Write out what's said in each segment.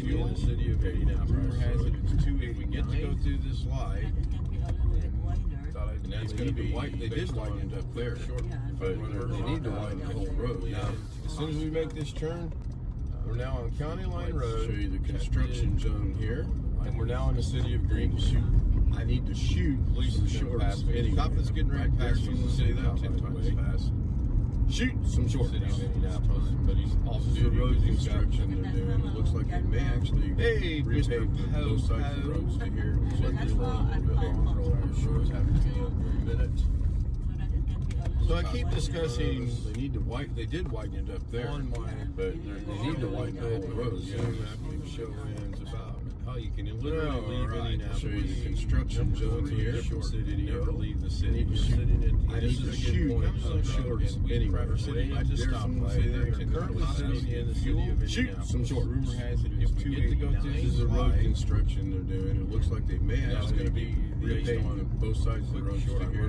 fuel in the city of Indianapolis. Rumor has it it's 289. If we get to go through this light, and that's going to be white. They did widen it up there, but they need to widen the whole road. Now, as soon as we make this turn, we're now on County Line Road. Show you the construction zone here, and we're now in the city of Greenville. I need to shoot police some shorts. Any cop that's getting ready to pass me will say that 10 times fast. Shoot some shorts. City of Indianapolis, but he's also doing road construction they're doing. It looks like they may actually repave both sides of the roads to here. Shorts have to be up for a minute. So I keep discussing they need to widen. They did widen it up there, but they need to widen the whole road. Yeah, show ends about how you can literally leave Indianapolis. Show you the construction zone here. Never leave the city. I need to shoot some shorts anywhere. I just stopped by there. Currently sitting in the city of shoot some shorts. Rumor has it if we get to go through this is the road construction they're doing. It looks like they may actually be repaving both sides of the road to here.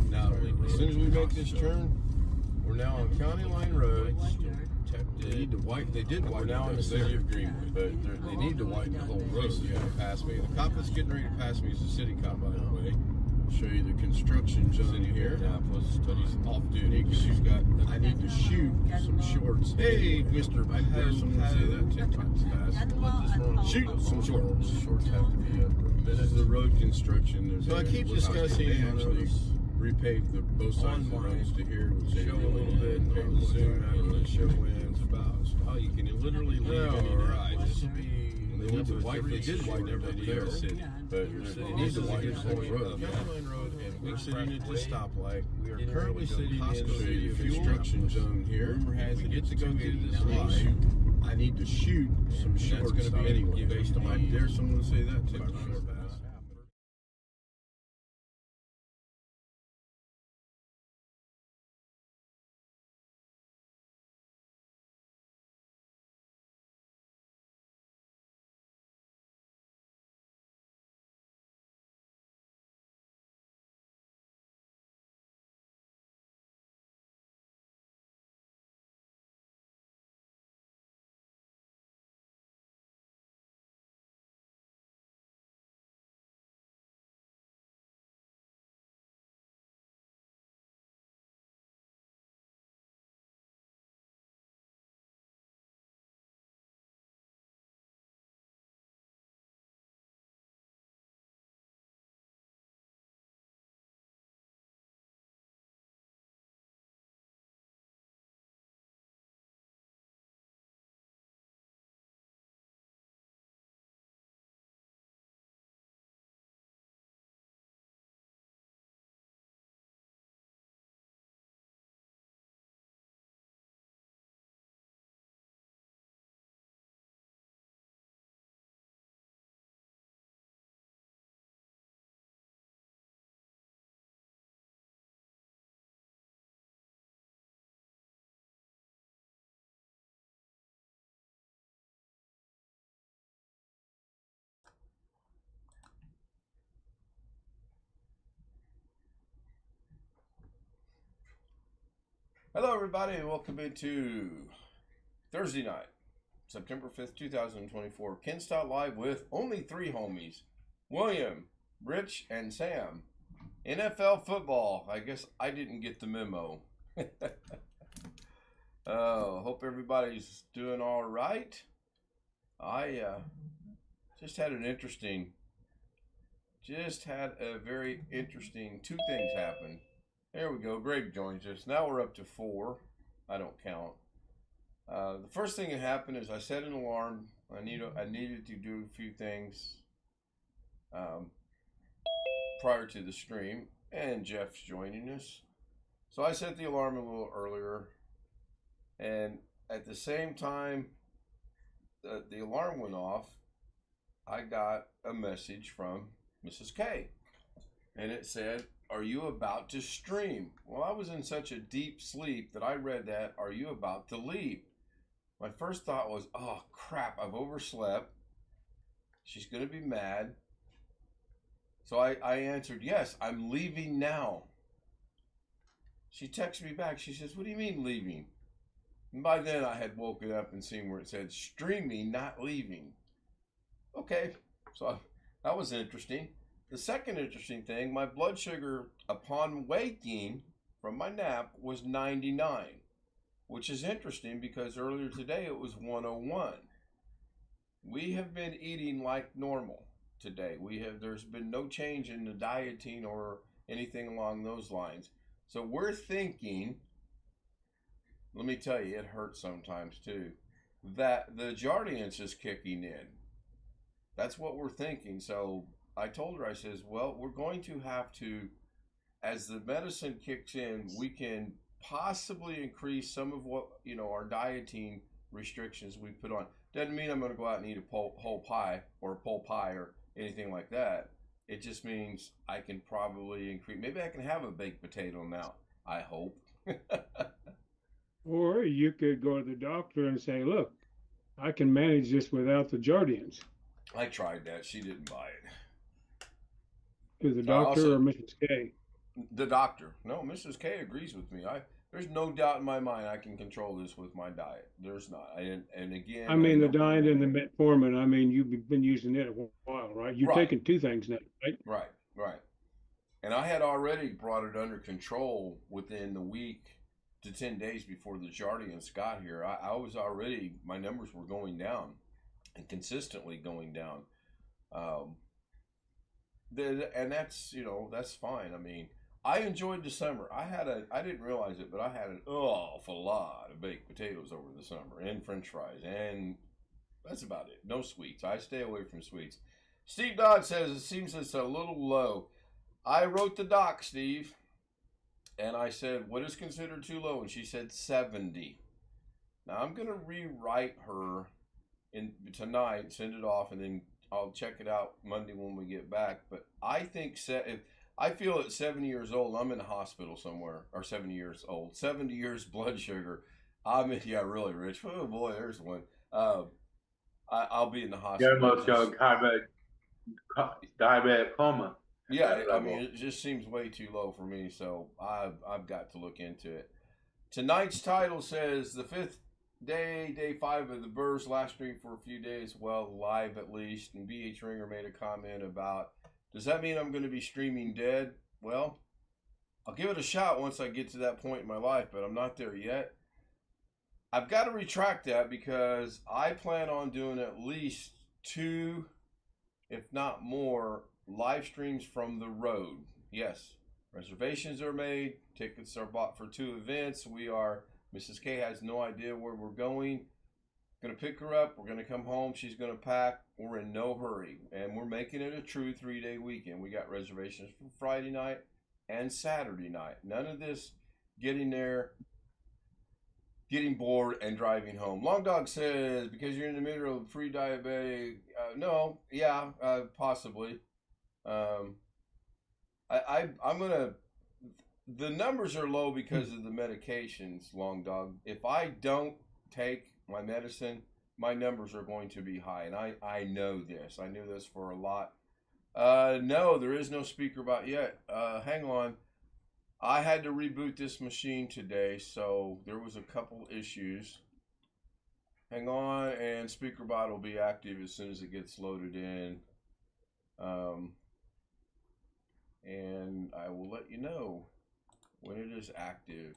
Now, as soon as we make this turn, we're now on County Line Road. They need to widen. They did widen. We're now in the city of Greenwood, but they need to widen the whole road. He's going to pass me. The cop that's getting ready to pass me is the city cop, by the way. I'll show you the construction zone here. But he's off duty because he's got. I need to shoot some shorts. Hey, Mr. I heard someone say that 10 times fast. Shoot some shorts. Shorts have to be up. This is the road construction. So I keep discussing actually repave both sides of the roads to here. Show a little bit and zoom out and let show ends about how you can literally leave Indianapolis. This will be. They need to widen. They did widen it up there, but they need to widen the whole road. We're sitting at the stoplight. We are currently sitting in the construction zone here. If we get to go through this light, I need to shoot some shorts. That's going to be anyway. Based on, I dare someone to say that 10 times fast. Hello, everybody, and welcome into Thursday night, September 5th, 2024. Ken Stott Live with only three homies, William, Rich, and Sam. NFL football. I guess I didn't get the memo. Hope everybody's doing all right. I just had a very interesting two things happen. There we go. Greg joins us. Now we're up to 4. I don't count. The first thing that happened is I set an alarm. I needed to do a few things prior to the stream, and Jeff's joining us. So I set the alarm a little earlier, and at the same time the alarm went off, I got a message from Mrs. K, and it said, "Are you about to stream?" Well, I was in such a deep sleep that I read that, "Are you about to leave?" My first thought was, oh crap, I've overslept. She's going to be mad. So I answered, "Yes, I'm leaving now." She texted me back. She says, "What do you mean leaving?" And by then I had woken up and seen where it said streaming, not leaving. Okay, so that was interesting. The second interesting thing, my blood sugar upon waking from my nap was 99, which is interesting because earlier today it was 101. We have been eating like normal today. There's been no change in the dieting or anything along those lines. So we're thinking, let me tell you, it hurts sometimes too, that the Jardiance is kicking in. That's what we're thinking. So I told her, I says, well, we're going to have to, as the medicine kicks in, we can possibly increase some of what, our dieting restrictions we put on. Doesn't mean I'm going to go out and eat a whole pie or a pole pie or anything like that. It just means I can probably increase. Maybe I can have a baked potato now, I hope. Or you could go to the doctor and say, look, I can manage this without the Jardiance. I tried that. She didn't buy it. To the doctor or Mrs. K? The doctor. No, Mrs. K agrees with me. There's no doubt in my mind I can control this with my diet. There's not. And again, I mean, the diet and the metformin. I mean, you've been using it a while, right? You're taking two things now, right? Right. And I had already brought it under control within the week to 10 days before the Jardiance got here. I was already, my numbers were going down and consistently going down. And that's, that's fine. I mean, I enjoyed the summer. I didn't realize it, but I had an awful lot of baked potatoes over the summer and French fries, and that's about it. No sweets. I stay away from sweets. Steve Dodd says it seems it's a little low. I wrote the doc, Steve, and I said, what is considered too low? And she said 70. Now I'm going to rewrite her tonight, send it off, and then I'll check it out Monday when we get back. But I think I feel at 70 years old, I'm in the hospital somewhere, or 70 years old, 70 years blood sugar. Really, Rich. Oh boy, there's one. I'll be in the hospital. You're almost diabetic coma. Yeah, I mean, it just seems way too low for me, so I've got to look into it. Tonight's title says the fifth day 5 of the BerS live stream for a few days, well, live at least, and BH Ringer made a comment about, does that mean I'm going to be streaming dead? Well, I'll give it a shot once I get to that point in my life, but I'm not there yet. I've got to retract that because I plan on doing at least 2, if not more, live streams from the road. Yes, reservations are made, tickets are bought for 2 events. Mrs. K has no idea where we're going. Going to pick her up. We're going to come home. She's going to pack. We're in no hurry. And we're making it a true 3-day weekend. We got reservations for Friday night and Saturday night. None of this getting there, getting bored, and driving home. Long Dog says, because you're in the middle of pre-diabetic, no, yeah, possibly. I'm going to, the numbers are low because of the medications, Long Dog. If I don't take my medicine, my numbers are going to be high. And I know this. I knew this for a lot. No, there is no speaker bot yet. Hang on. I had to reboot this machine today, so there was a couple issues. Hang on, and speaker bot will be active as soon as it gets loaded in. And I will let you know when it is active.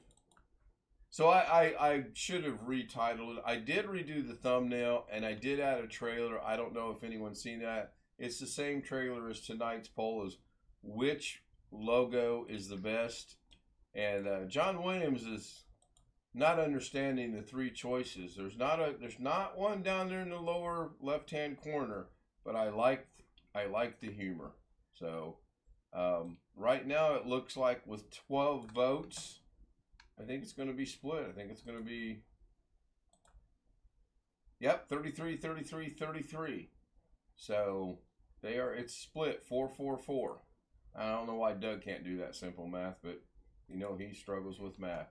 So I should have retitled it. I did redo the thumbnail, and I did add a trailer. I don't know if anyone's seen that. It's the same trailer as tonight's poll, is which logo is the best. And John Williams is not understanding the 3 choices. There's not one down there in the lower left-hand corner, but I like the humor. So right now it looks like with 12 votes, I think it's going to be split. I think it's going to be, yep, 33, 33, 33. So it's split 4-4-4. I don't know why Doug can't do that simple math, but he struggles with math.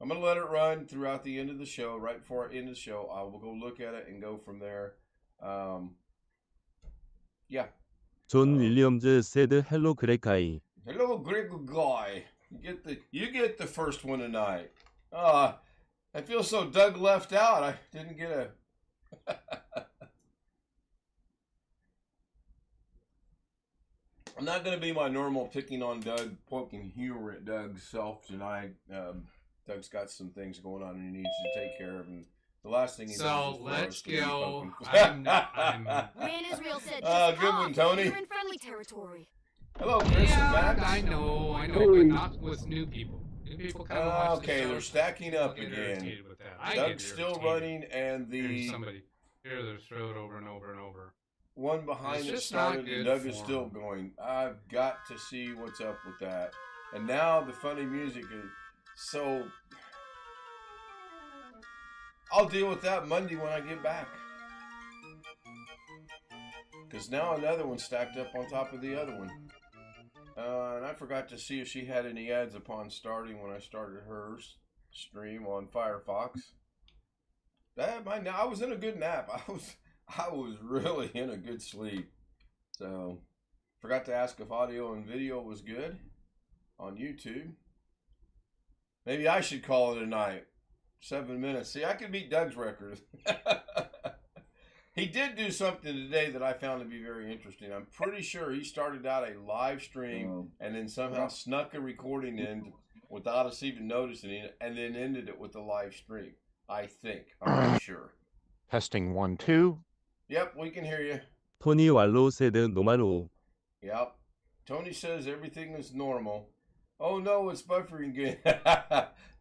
I'm going to let it run throughout the end of the show. Right before I end the show, I will go look at it and go from there. Yeah. John Williams said, "Hello, Greg guy." Hello, Greg guy. You get the first one tonight. I feel so Doug left out. I didn't get a... I'm not going to be my normal picking on Doug, poking humor at Doug's self tonight. Doug's got some things going on and he needs to take care of. And the last thing he does is let's to be go. poking. Ryan Israel said, just good one, Tony. You're in friendly territory. Hello, Chris and Max. I know, but not with new people. New people kind of watch okay, they're stacking up again. With that. Doug's still running, and the somebody clear their throat over and over and over. One behind it started, and Doug is still going. I've got to see what's up with that. And now the funny music is so. I'll deal with that Monday when I get back. Because now another one stacked up on top of the other one. And I forgot to see if she had any ads upon starting when I started hers stream on Firefox. I was in a good nap. I was really in a good sleep. So, forgot to ask if audio and video was good on YouTube. Maybe I should call it a night. 7 minutes. See, I could beat Doug's record. He did do something today that I found to be very interesting. I'm pretty sure he started out a live stream and then somehow snuck a recording in without us even noticing it and then ended it with a live stream. I think. I'm not sure. Testing 1, 2. Yep, we can hear you. 토니 왈로 세드 노마로. Yep. Tony says everything is normal. Oh no, it's buffering again.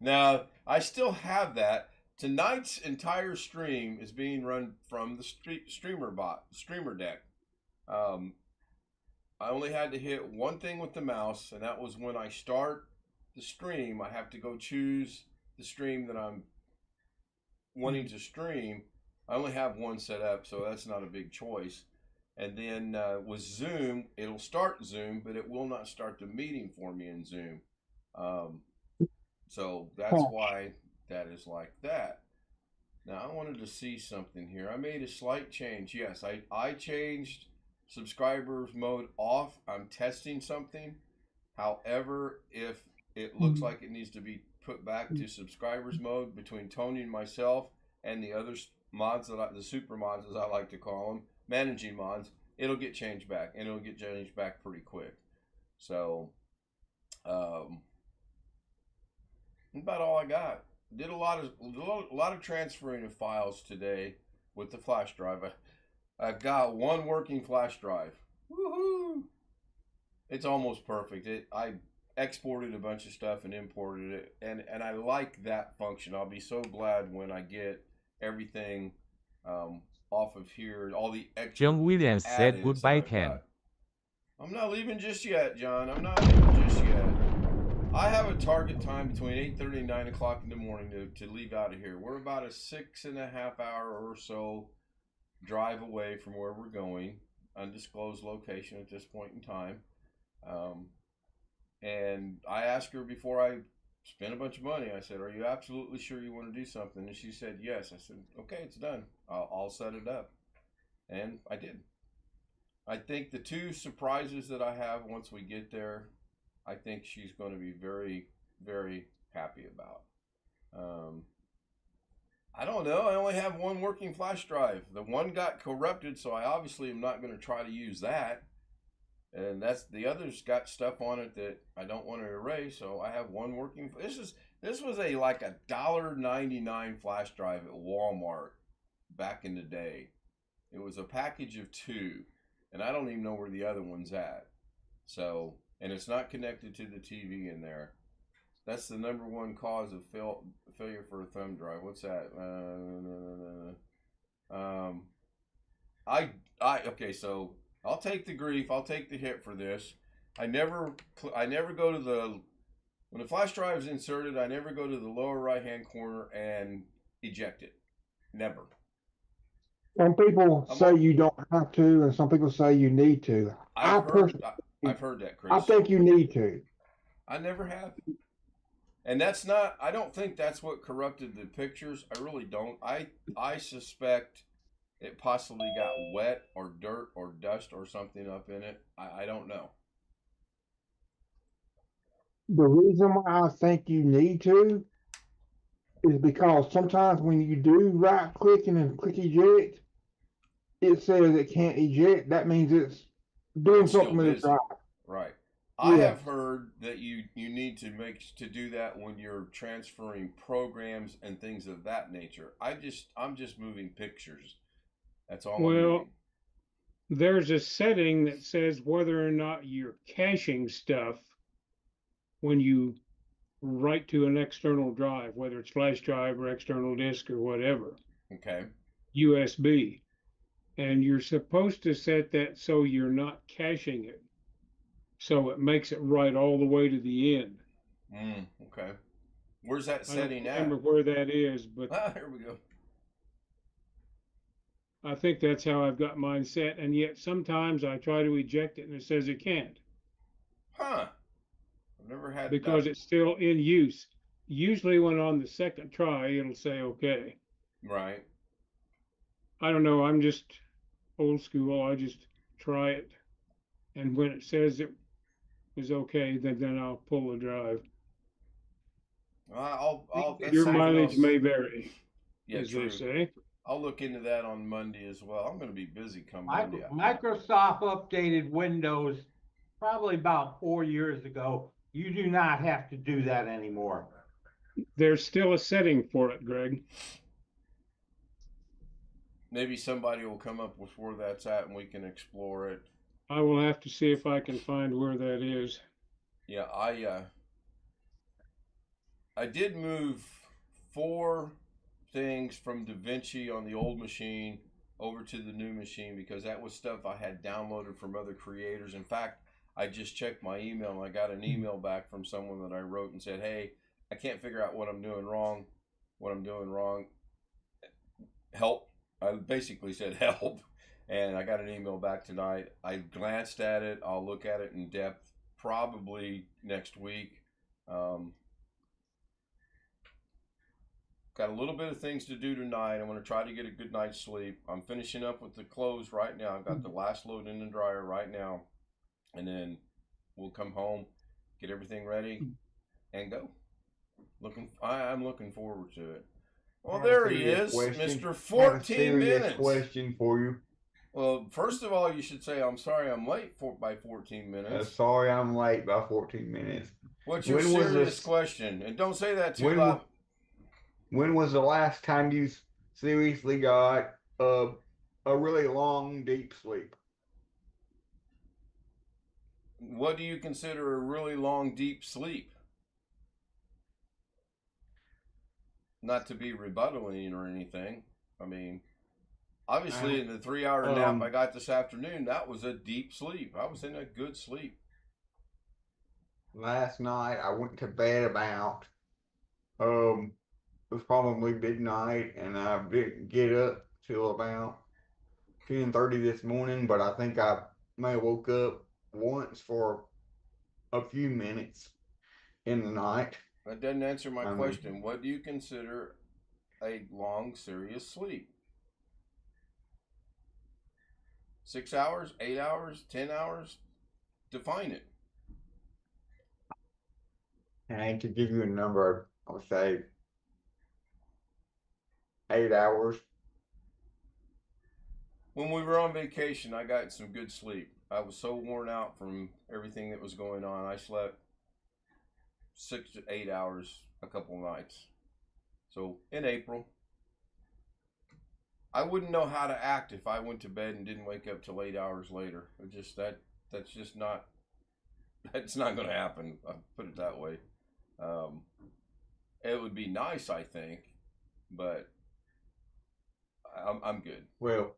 Now, I still have that. Tonight's entire stream is being run from the streamer deck. I only had to hit one thing with the mouse, and that was when I start the stream. I have to go choose the stream that I'm wanting to stream. I only have one set up, so that's not a big choice. And then with Zoom, it'll start Zoom, but it will not start the meeting for me in Zoom. So that's why that is like that. Now I wanted to see something here. I made a slight change. Yes, I changed subscribers mode off. I'm testing something. However, if it looks like it needs to be put back to subscribers mode between Tony and myself and the other mods the super mods as I like to call them, managing mods, it'll get changed back, and it'll get changed back pretty quick. So about all I got. Did a lot of transferring of files today with the flash drive. I've got one working flash drive. Woohoo! It's almost perfect. I exported a bunch of stuff and imported it, and I like that function. I'll be so glad when I get everything off of here, all the extra. John Williams said goodbye, Ken. I'm not leaving just yet, John. I'm not leaving just yet. I have a target time between 8:30 and 9 o'clock in the morning to leave out of here. We're about a 6.5 hour or so drive away from where we're going. Undisclosed location at this point in time. And I asked her before I spent a bunch of money. I said, "Are you absolutely sure you want to do something?" And she said, "Yes." I said, "Okay, it's done. I'll set it up." And I did. I think the two surprises that I have once we get there, I think she's going to be very, very happy about. I don't know. I only have one working flash drive. The one got corrupted, so I obviously am not going to try to use that. And that's the other's got stuff on it that I don't want to erase. So I have one working. This was like a $1.99 flash drive at Walmart back in the day. It was a package of 2, and I don't even know where the other one's at. So. And it's not connected to the TV in there. That's the #1 cause of failure for a thumb drive. What's that? Okay, so I'll take the grief. I'll take the hit for this. I never go to when the flash drive is inserted, I never go to the lower right-hand corner and eject it. Never. Some people say you don't have to, and some people say you need to. I've heard that, Chris. I think you need to. I never have. And that's not, I don't think that's what corrupted the pictures. I really don't. I suspect it possibly got wet or dirt or dust or something up in it. I don't know. The reason why I think you need to is because sometimes when you do right click and then click eject, it says it can't eject. That means it's doing It's still something with the busy. drive. Right. I Yeah. have heard that you need to do that when you're transferring programs and things of that nature. I'm just moving pictures. That's all I'm Well, moving. there's a setting that says whether or not you're caching stuff when you write to an external drive, whether it's flash drive or external disk or whatever, Okay. USB. And you're supposed to set that so you're not caching it. So it makes it right all the way to the end. Okay. Where's that I don't setting remember at? where that is, but Here we go. I think that's how I've got mine set. And yet sometimes I try to eject it and it says it can't Huh. I've never had because that. it's still in use. Usually when on the second try, it'll say okay. Right. I don't know. I'm just old school. I just try it. And when it says it is okay, then I'll pull the drive. That's Your something mileage else. may vary, Yeah, as true. they say. I'll look into that on Monday as well. I'm going to be busy come Monday. Microsoft updated Windows probably about 4 years ago. You do not have to do that anymore. There's still a setting for it, Greg. Maybe somebody will come up with where that's at and we can explore it. I will have to see if I can find where that is. Yeah, I did move 4 things from DaVinci on the old machine over to the new machine because that was stuff I had downloaded from other creators. In fact, I just checked my email and I got an email back from someone that I wrote and said, "Hey, I can't figure out what I'm doing wrong. Help." I basically said help. And I got an email back tonight. I glanced at it. I'll look at it in depth probably next week. Got a little bit of things to do tonight. I'm going to try to get a good night's sleep. I'm finishing up with the clothes right now. I've got the last load in the dryer right now. And then we'll come home, get everything ready, and go. I'm looking forward to it. Well, there he is, Mr. 14 minutes. Question for you. Well, first of all, you should say, "I'm sorry I'm late by 14 minutes." Sorry I'm late by 14 minutes. What's your serious question? And don't say that too loud. When was the last time you seriously got a really long, deep sleep? What do you consider a really long, deep sleep? Not to be rebuttaling or anything. I mean, obviously in the 3-hour nap I got this afternoon, that was a deep sleep. I was in a good sleep. Last night I went to bed about it was probably midnight, and I didn't get up till about 10:30 this morning, but I think I may have woke up once for a few minutes in the night. That doesn't answer my question. What do you consider a long, serious sleep? 6 hours, 8 hours, 10 hours? Define it. And to give you a number, I would say 8 hours. When we were on vacation, I got some good sleep. I was so worn out from everything that was going on. I slept 6 to 8 hours a couple nights. So in April, I wouldn't know how to act if I went to bed and didn't wake up till 8 hours later. That's just not going to happen. I'll put it that way. It would be nice, I think, but I'm good. Well,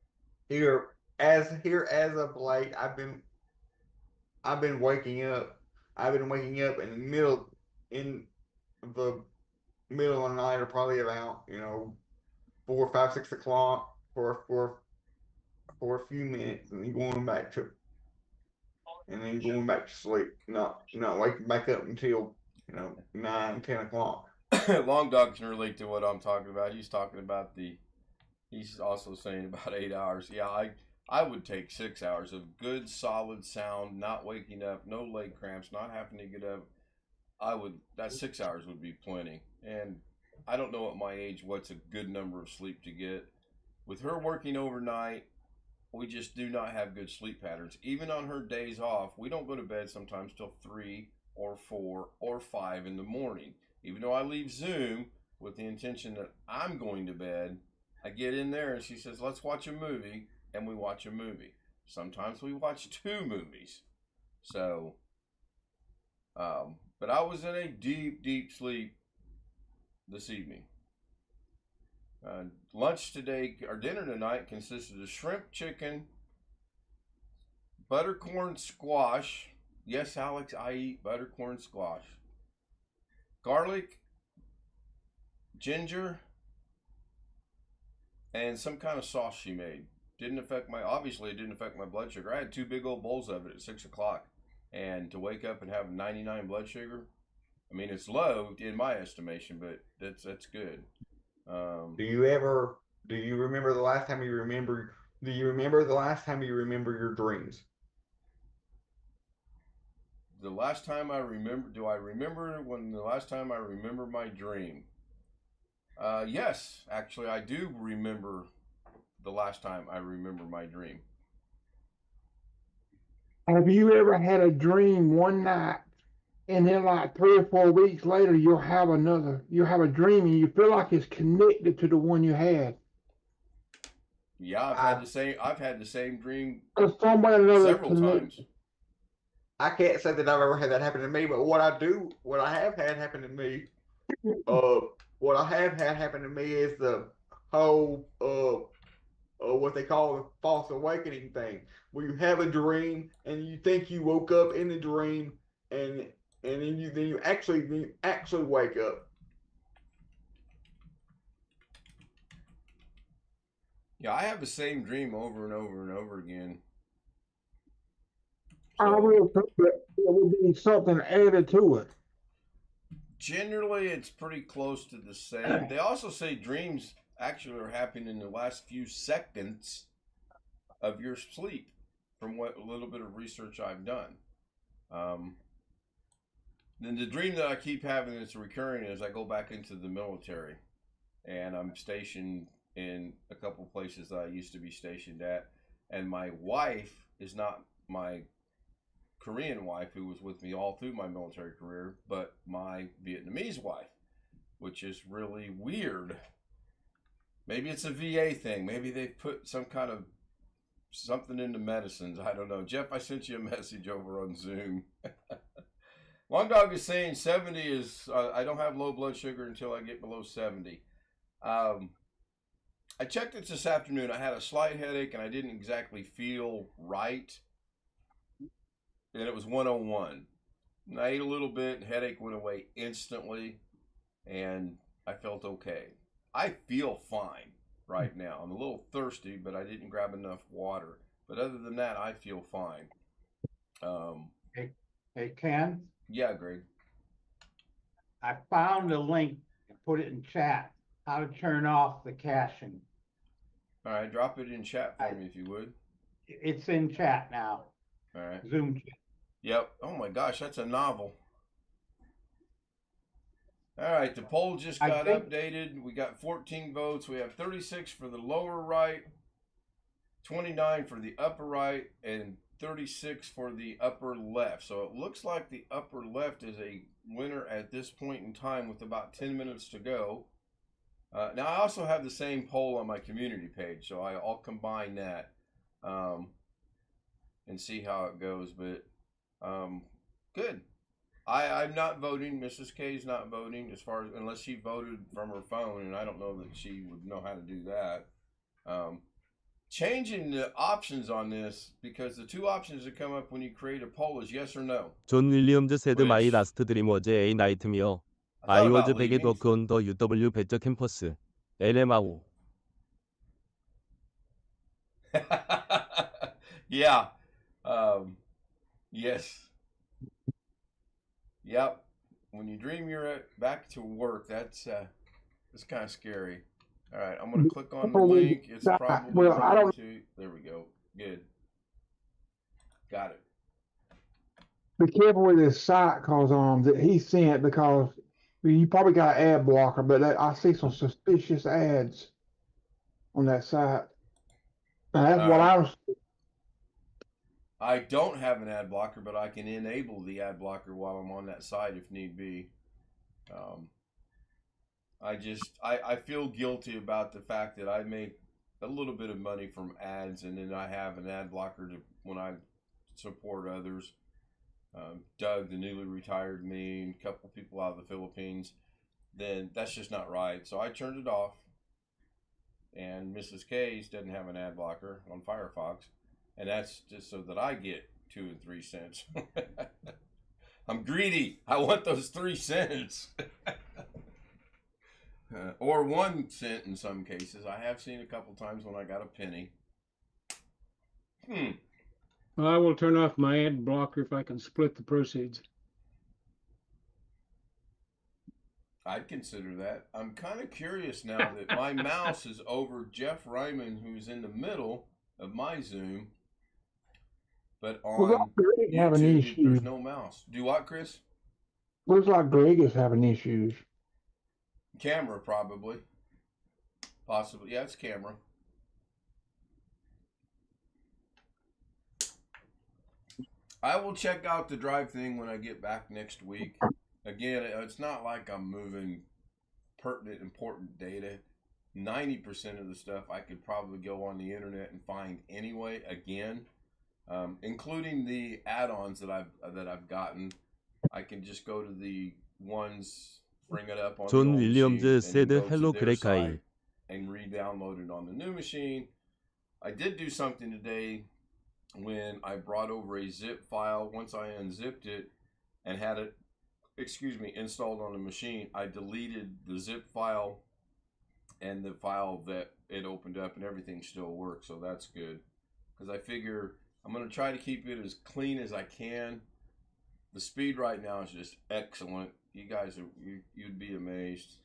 here as of late, I've been waking up. I've been waking up in the middle of the night, or probably about 4, 5, 6 o'clock for a few minutes, and then going back to sleep. Not waking back up until 9, 10 o'clock. Long Dog can relate to what I'm talking about. He's talking about he's also saying about 8 hours. Yeah, I would take 6 hours of good, solid sound, not waking up, no leg cramps, not having to get up. That 6 hours would be plenty. And I don't know at my age what's a good number of sleep to get. With her working overnight, we just do not have good sleep patterns. Even on her days off, we don't go to bed sometimes till 3 or 4 or 5 in the morning. Even though I leave Zoom with the intention that I'm going to bed, I get in there and she says, let's watch a movie, and we watch a movie. Sometimes we watch 2 movies. So, but I was in a deep, deep sleep this evening. Lunch today, or dinner tonight, consisted of shrimp chicken, buttercorn squash. Yes, Alex, I eat buttercorn squash. Garlic, ginger, and some kind of sauce she made. Obviously it didn't affect my blood sugar. I had 2 big old bowls of it at 6 o'clock. And to wake up and have 99 blood sugar, I mean, it's low in my estimation, but that's good. Do you remember the last time you remember your dreams? The last time I remember, do I remember when the last time I remember my dream? Yes, actually, I do remember the last time I remember my dream. Have you ever had a dream one night and then like 3 or 4 weeks later you'll have a dream and you feel like it's connected to the one you had? Yeah, I've had the same dream several times. I can't say that I've ever had that happen to me, but what I have had happen to me, what I have had happen to me is the whole what they call the false awakening thing, where you have a dream and you think you woke up in the dream, and then you actually wake up. Yeah, I have the same dream over and over and over again. I will think that there will be something added to it. Generally, it's pretty close to the same. They also say dreams actually are happening in the last few seconds of your sleep, from what a little bit of research I've done. Then the dream that I keep having that's recurring is I go back into the military, and I'm stationed in a couple places that I used to be stationed at, and my wife is not my Korean wife who was with me all through my military career, but my Vietnamese wife, which is really weird. Maybe it's a VA thing. Maybe they put some kind of something into medicines. I don't know. Jeff, I sent you a message over on Zoom. Long Dog is saying 70 is, I don't have low blood sugar until I get below 70. I checked it this afternoon. I had a slight headache and I didn't exactly feel right. And it was 101. And I ate a little bit and headache went away instantly. And I felt okay. I feel fine right now. I'm a little thirsty, but I didn't grab enough water. But other than that, I feel fine. Hey, Ken? Yeah, Greg. I found a link and put it in chat, how to turn off the caching. All right, drop it in chat for me if you would. It's in chat now. All right. Zoom chat. Yep. Oh my gosh, that's a novel. All right, the poll just got updated. We got 14 votes. We have 36 for the lower right, 29 for the upper right, and 36 for the upper left. So it looks like the upper left is a winner at this point in time with about 10 minutes to go. Now, I also have the same poll on my community page, so I'll combine that and see how it goes. But good. I'm not voting. Mrs. K is not voting unless she voted from her phone, and I don't know that she would know how to do that. Changing the options on this, because the 2 options that come up when you create a poll is yes or no. 존 윌리엄즈 세드 마이 라스트 드림 워즈 A 나이트미어 I was 베게 도크 더 UW 배저 캠퍼스 LMAO. Yeah. Yes. Yep. When you dream you're back to work, that's kind of scary. All right, I'm going to click on the link. It's probably there we go. Good. Got it. Be careful with this site cause he sent, because You probably got an ad blocker, but I see some suspicious ads on that site. And that's what I was. I don't have an ad blocker, but I can enable the ad blocker while I'm on that site if need be. I feel guilty about the fact that I make a little bit of money from ads, and then I have an ad blocker when I support others. Doug, the newly retired me, and a couple people out of the Philippines. Then that's just not right. So I turned it off. And Mrs. K's doesn't have an ad blocker on Firefox, and that's just so that I get 2 and 3 cents. I'm greedy. I want those 3 cents. Or 1 cent in some cases. I have seen a couple times when I got a penny. I will turn off my ad blocker if I can split the proceeds. I'd consider that. I'm kind of curious now that my mouse is over Jeff Ryman, who's in the middle of my Zoom. But on YouTube, there's no mouse. Do what, Chris? Looks like Greg is having issues. Camera, probably. Possibly. Yeah, it's camera. I will check out the drive thing when I get back next week. Again, it's not like I'm moving pertinent, important data. 90% of the stuff I could probably go on the internet and find anyway. Again, including the add-ons that I've gotten. I can just go to the ones, bring it up on the old John Williams machine, said, and go "Hello, to their Greg. site and re-download it on the new machine." I did do something today when I brought over a zip file. Once I unzipped it and had it installed on the machine, I deleted the zip file and the file that it opened up, and everything still works, so that's good. Because I figure I'm going to try to keep it as clean as I can. The speed right now is just excellent. You guys, you'd be amazed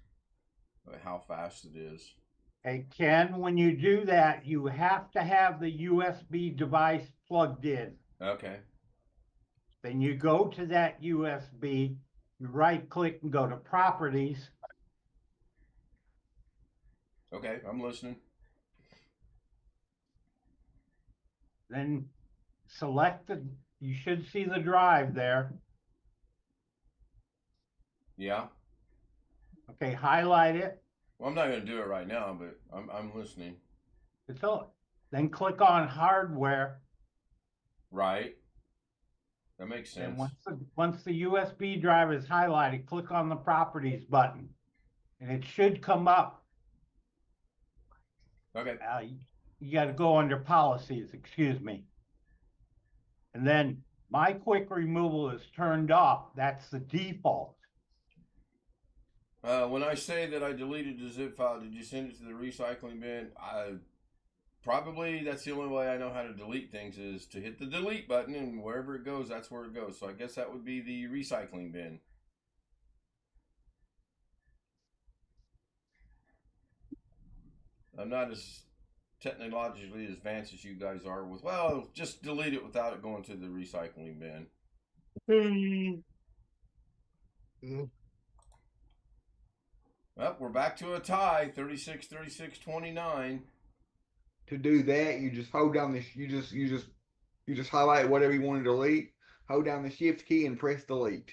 at how fast it is. Hey, Ken, when you do that, you have to have the USB device plugged in. Okay. Then you go to that USB, you right-click and go to Properties. Okay, I'm listening. Then select you should see the drive there. Yeah. Okay, highlight it. Well, I'm not going to do it right now, but I'm listening. It's all. Then click on Hardware. Right. That makes sense. And once the USB drive is highlighted, click on the Properties button, and it should come up. Okay. You got to go under Policies, excuse me. And then My Quick Removal is turned off. That's the default. When I say that I deleted the zip file, did you send it to the recycling bin? Probably that's the only way I know how to delete things is to hit the delete button, and wherever it goes, that's where it goes. So I guess that would be the recycling bin. I'm not as technologically advanced as you guys are with, well, just delete it without it going to the recycling bin. Well, we're back to a tie, 36-29. To do that, you just hold down this. You just highlight whatever you want to delete. Hold down the Shift key and press delete.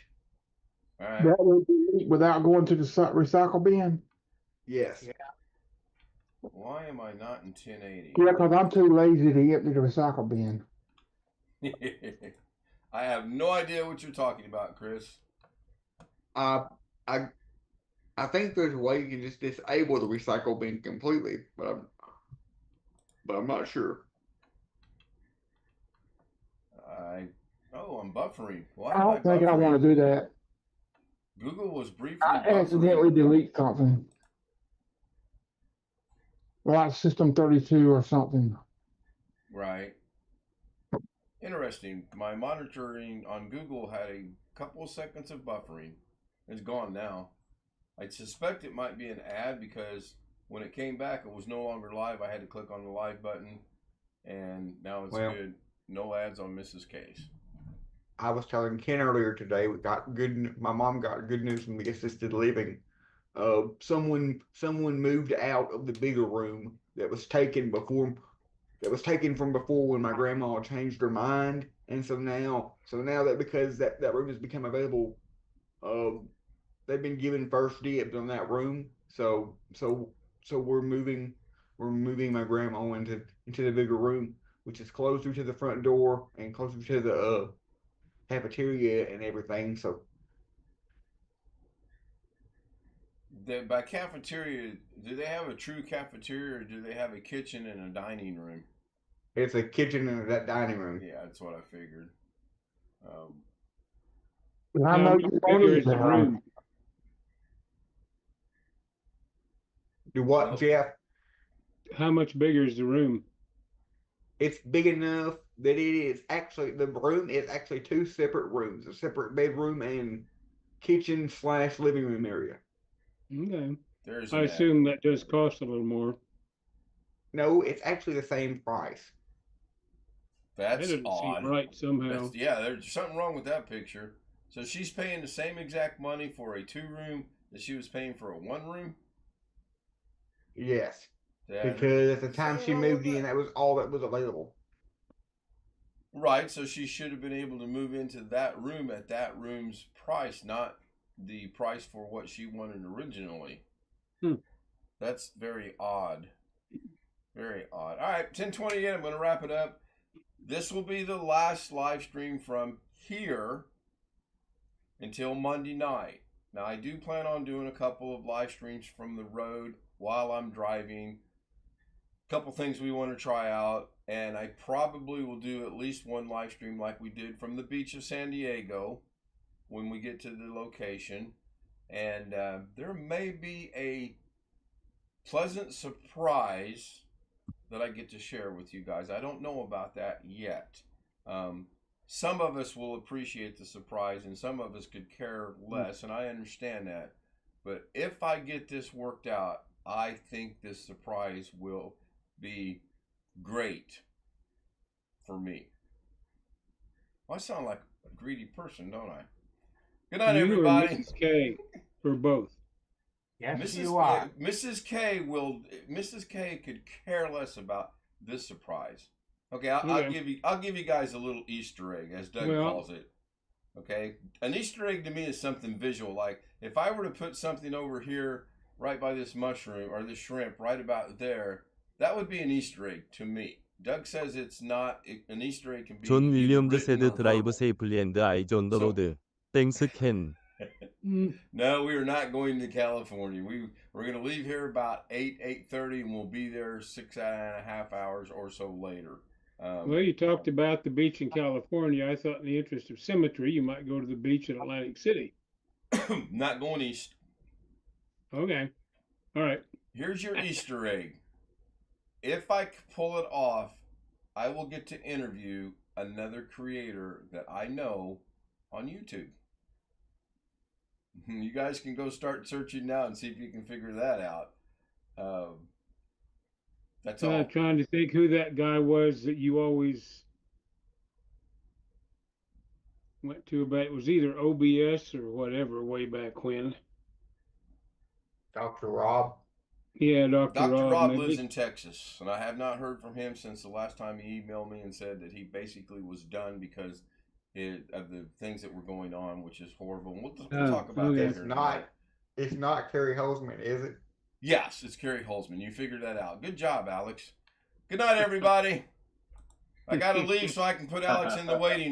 All right. That will delete without going to the recycle bin. Yes. Yeah. Why am I not in 1080? Yeah, because I'm too lazy to empty the recycle bin. I have no idea what you're talking about, Chris. I think there's a way you can just disable the recycle bin completely, but I'm not sure. I'm buffering. Why I don't think I buffering? want to do that. Google was briefly I buffering. accidentally delete something. Like System 32 or something. Right. Interesting. My monitoring on Google had a couple of seconds of buffering. It's gone now. I suspect it might be an ad because when it came back, it was no longer live. I had to click on the live button, and now it's good. No ads on Mrs. Case. I was telling Ken earlier today, my mom got good news from the assisted living. Someone moved out of the bigger room that was taken from before when my grandma changed her mind, and so now that because that room has become available, they've been given first dibs on that room. So we're moving my grandma into the bigger room, which is closer to the front door and closer to the cafeteria and everything. So By cafeteria, do they have a true cafeteria or do they have a kitchen and a dining room? it's a kitchen and that dining room. Yeah, that's what I figured. I know How much you bigger need is the that. room? Do what, Nope. Jeff? How much bigger is the room? It's big enough that the room is actually two separate rooms, a separate bedroom and kitchen / living room area. Okay. There's I assume that does cost a little more. No, it's actually the same price. That That's doesn't odd. seem right somehow. Yeah, there's something wrong with that picture. So she's paying the same exact money for a 2-room that she was paying for a 1-room? Yes. Yeah, Because at the time something she wrong moved with in, that. that was all that was available. Right, so she should have been able to move into that room at that room's price, not the price for what she wanted originally. That's very odd. Very odd. All right, 10:28. I'm going to wrap it up. This will be the last live stream from here until Monday night. Now, I do plan on doing a couple of live streams from the road while I'm driving. A couple things we want to try out, and I probably will do at least one live stream like we did from the beach of San Diego when we get to the location. And there may be a pleasant surprise that I get to share with you guys. I don't know about that yet. Some of us will appreciate the surprise and some of us could care less, and I understand that. But if I get this worked out, I think this surprise will be great for me. Well, I sound like a greedy person, don't I? Good night, You everybody. or Mrs. K for both. Yes, you are. Mrs. K could care less about this surprise. Okay, I'll give you guys a little Easter egg, as Doug calls it. Okay, an Easter egg to me is something visual. Like if I were to put something over here, right by this mushroom or this shrimp, right about there, that would be an Easter egg to me. Doug says it's not. An Easter egg can be. 존 윌리엄즈 written 세드 or 드라이브 verbal. 세이플리 앤드 아이즈 온 더 로드. 땡스 캔. No, we are not going to California. We're going to leave here about 8:30, and we'll be there 6.5 hours or so later. Well, you talked about the beach in California. I thought in the interest of symmetry, you might go to the beach in Atlantic City. Not going east. Okay. All right. Here's your Easter egg. If I pull it off, I will get to interview another creator that I know on YouTube. You guys can go start searching now and see if you can figure that out. That's all. I'm trying to think who that guy was that you always went to about. It was either OBS or whatever way back when. Dr. Rob. Yeah, Dr. Rob maybe. lives in Texas, and I have not heard from him since the last time he emailed me and said that he basically was done because of the things that were going on, which is horrible. And we'll talk about that here tonight. It's not Kerry Holzman, is it? Yes, it's Kerry Holzman. You figured that out. Good job, Alex. Good night, everybody. I got to leave so I can put Alex in the waiting